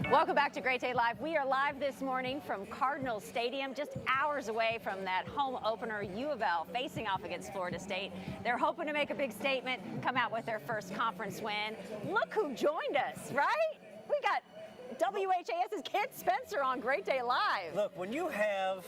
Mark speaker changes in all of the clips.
Speaker 1: Welcome back to Great Day Live. We are live this morning from Cardinal Stadium, just hours away from that home opener. U of L facing off against Florida State. They're hoping to make a big statement, come out with their first conference win. Look who joined us, right? We got WHAS's Kent Spencer on Great Day Live.
Speaker 2: Look, when you have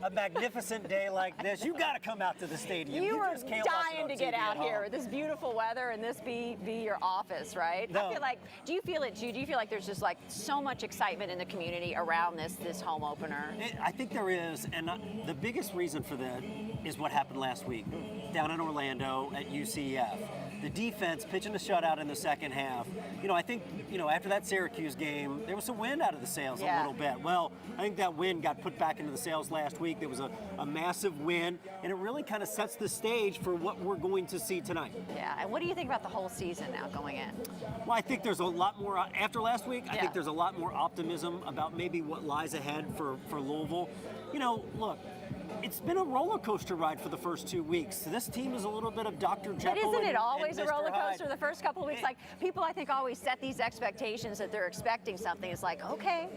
Speaker 2: a magnificent day like this, you got to come out to the stadium.
Speaker 1: You were
Speaker 2: just can't watch it
Speaker 1: dying
Speaker 2: on
Speaker 1: to get
Speaker 2: TV
Speaker 1: out
Speaker 2: at
Speaker 1: here.
Speaker 2: home.
Speaker 1: This beautiful weather and this be your office, right?
Speaker 2: No.
Speaker 1: I feel like, do you feel it too? Do you feel like there's just like so much excitement in the community around this home opener?
Speaker 2: I think there is, and the biggest reason for that is what happened last week down in Orlando at UCF. The defense pitching a shutout in the second half. You know, I think, after that Syracuse game, there was some wind out of the sails a little bit. Well, I think that wind got put back into the sails last week. There was a massive win, and it really kind of sets the stage for what we're going to see tonight.
Speaker 1: Yeah, and what do you think about the whole season now going in?
Speaker 2: Well, I think there's a lot more, after last week, I think there's a lot more optimism about maybe what lies ahead for Louisville. Look, it's been a roller coaster ride for the first 2 weeks. So this team is a little bit of Dr. Jekyll.
Speaker 1: But isn't it always
Speaker 2: and
Speaker 1: a roller
Speaker 2: Mr. Hyde.
Speaker 1: coaster the first couple of weeks? Like, people, I think, always set these expectations that they're expecting something. It's like, okay,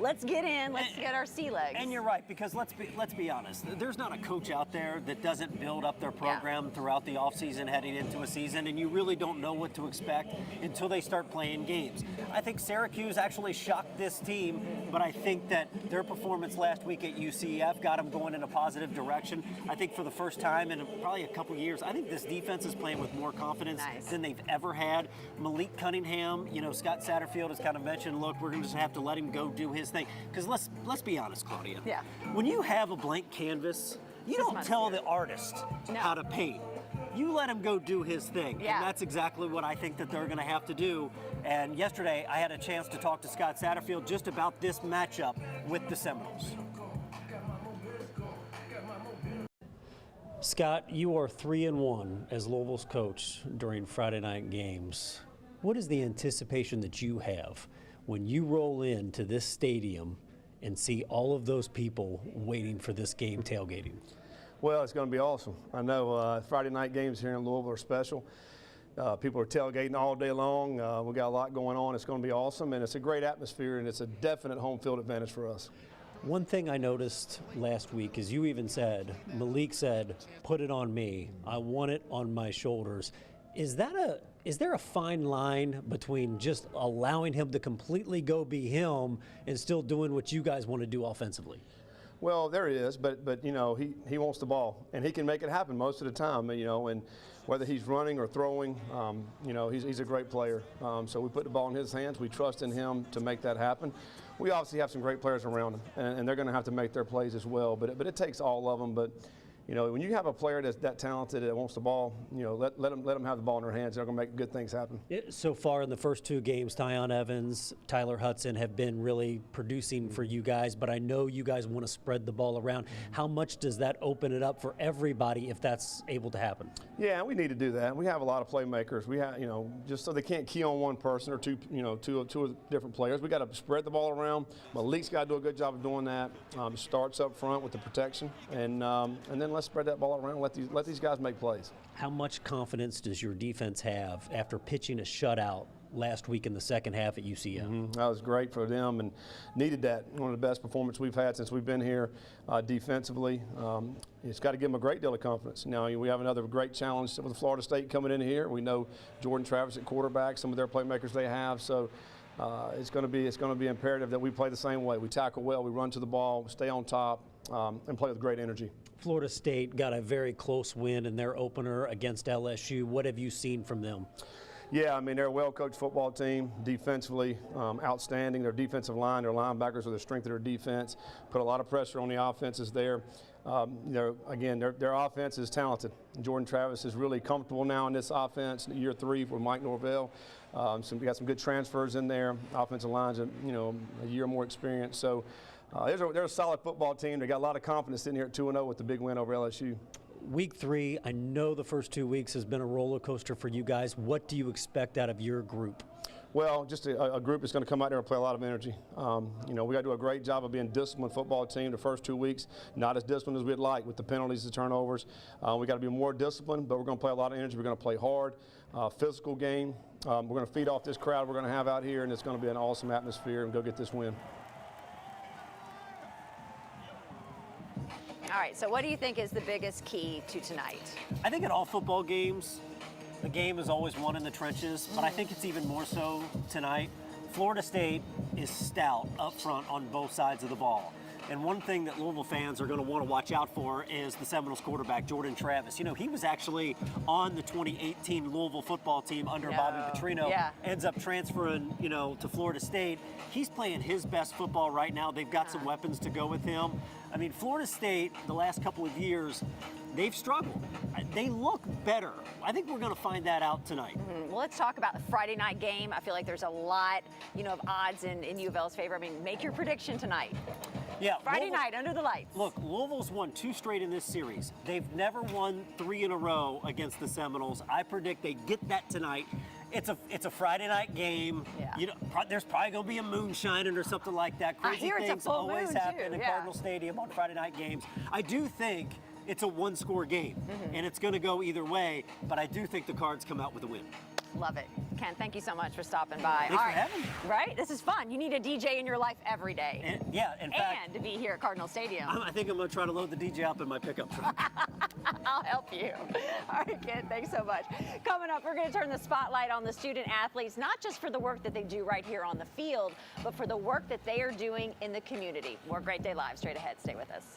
Speaker 1: let's get in, let's get our sea legs.
Speaker 2: And you're right, because let's be honest. There's not a coach out there that doesn't build up their program throughout the offseason heading into a season, and you really don't know what to expect until they start playing games. I think Syracuse actually shocked this team, but I think that their performance last week at UCF got them going in a positive direction. I think for the first time in probably a couple years, I think this defense is playing with more confidence than they've ever had. Malik Cunningham, Scott Satterfield has kind of mentioned, look, we're going to just have to let him go do his thing. Because let's be honest, Claudia.
Speaker 1: Yeah.
Speaker 2: When you have a blank canvas, you don't tell the artist how to paint. You let him go do his thing.
Speaker 1: Yeah.
Speaker 2: And that's exactly what I think that they're going to have to do. And yesterday, I had a chance to talk to Scott Satterfield just about this matchup with the Seminoles. Scott, you are 3-1 as Louisville's coach during Friday night games. What is the anticipation that you have when you roll into this stadium and see all of those people waiting for this game tailgating?
Speaker 3: Well, it's going to be awesome. I know Friday night games here in Louisville are special. People are tailgating all day long. We got a lot going on. It's going to be awesome, and it's a great atmosphere, and it's a definite home field advantage for us.
Speaker 2: One thing I noticed last week is you even said, Malik said, put it on me. I want it on my shoulders. Is there a fine line between just allowing him to completely go be him and still doing what you guys want to do offensively?
Speaker 3: Well, there is, but he wants the ball, and he can make it happen most of the time. And whether he's running or throwing, he's a great player. So we put the ball in his hands. We trust in him to make that happen. We obviously have some great players around him, and they're going to have to make their plays as well. But it takes all of them. But when you have a player that's that talented that wants the ball, let them have the ball in their hands. They're going to make good things happen.
Speaker 2: So far in the first two games, Tyon Evans, Tyler Hudson have been really producing for you guys, but I know you guys want to spread the ball around. How much does that open it up for everybody if that's able to happen?
Speaker 3: Yeah, we need to do that. We have a lot of playmakers. We have, just so they can't key on one person or two different players. We got to spread the ball around. Malik's got to do a good job of doing that. Starts up front with the protection, and then let's spread that ball around. Let these guys make plays.
Speaker 2: How much confidence does your defense have after pitching a shutout last week in the second half at UCF?
Speaker 3: That was great for them and needed that. One of the best performances we've had since we've been here defensively. It's got to give them a great deal of confidence. Now we have another great challenge with Florida State coming in here. We know Jordan Travis at quarterback, some of their playmakers they have. So it's going to be imperative that we play the same way. We tackle well, we run to the ball, stay on top, and play with great energy.
Speaker 2: Florida State got a very close win in their opener against LSU. What have you seen from them?
Speaker 3: Yeah, I mean, they're a well-coached football team, defensively outstanding. Their defensive line, their linebackers are the strength of their defense, put a lot of pressure on the offenses there. Again, their offense is talented. Jordan Travis is really comfortable now in this offense, year 3 with Mike Norvell. We got some good transfers in there. Offensive line's a year more experience. So they're a solid football team. They got a lot of confidence sitting here at 2-0 with the big win over LSU.
Speaker 2: Week 3, I know the first 2 weeks has been a roller coaster for you guys. What do you expect out of your group?
Speaker 3: Well, just a group that's going to come out there and play a lot of energy. We got to do a great job of being a disciplined football team the first 2 weeks. Not as disciplined as we'd like with the penalties, the turnovers. We got to be more disciplined, but we're going to play a lot of energy. We're going to play hard, physical game. We're going to feed off this crowd we're going to have out here, and it's going to be an awesome atmosphere, and go get this win.
Speaker 1: All right, so what do you think is the biggest key to tonight?
Speaker 2: I think in all football games, the game is always won in the trenches, but I think it's even more so tonight. Florida State is stout up front on both sides of the ball. And one thing that Louisville fans are going to want to watch out for is the Seminoles quarterback, Jordan Travis. You know, he was actually on the 2018 Louisville football team under Bobby Petrino.
Speaker 1: Yeah.
Speaker 2: Ends up transferring, you know, to Florida State. He's playing his best football right now. They've got some weapons to go with him. I mean, Florida State, the last couple of years, they've struggled. They look better. I think we're going to find that out tonight.
Speaker 1: Well, let's talk about the Friday night game. I feel like there's a lot, you know, of odds in U of L's favor. I mean, make your prediction tonight.
Speaker 2: Yeah,
Speaker 1: Friday night under the lights.
Speaker 2: Look, Louisville's won 2 straight in this series. They've never won 3 in a row against the Seminoles. I predict they get that tonight. It's a Friday night game.
Speaker 1: Yeah.
Speaker 2: You know, there's probably going to be a moonshining or something like that.
Speaker 1: I
Speaker 2: Crazy
Speaker 1: hear it's a
Speaker 2: things
Speaker 1: full
Speaker 2: always
Speaker 1: moon,
Speaker 2: happen
Speaker 1: too.
Speaker 2: in
Speaker 1: Yeah.
Speaker 2: Cardinal Stadium on Friday night games. I do think it's a one-score game, and it's going to go either way, but I do think the Cards come out with a win.
Speaker 1: Love it. Ken, thank you so much for stopping by.
Speaker 2: Thanks for having me.
Speaker 1: Right? This is fun. You need a DJ in your life every day.
Speaker 2: And, yeah, in fact,
Speaker 1: And to be here at Cardinal Stadium.
Speaker 2: I think I'm going to try to load the DJ up in my pickup truck.
Speaker 1: I'll help you. All right, Ken, thanks so much. Coming up, we're going to turn the spotlight on the student athletes, not just for the work that they do right here on the field, but for the work that they are doing in the community. More Great Day Live straight ahead. Stay with us.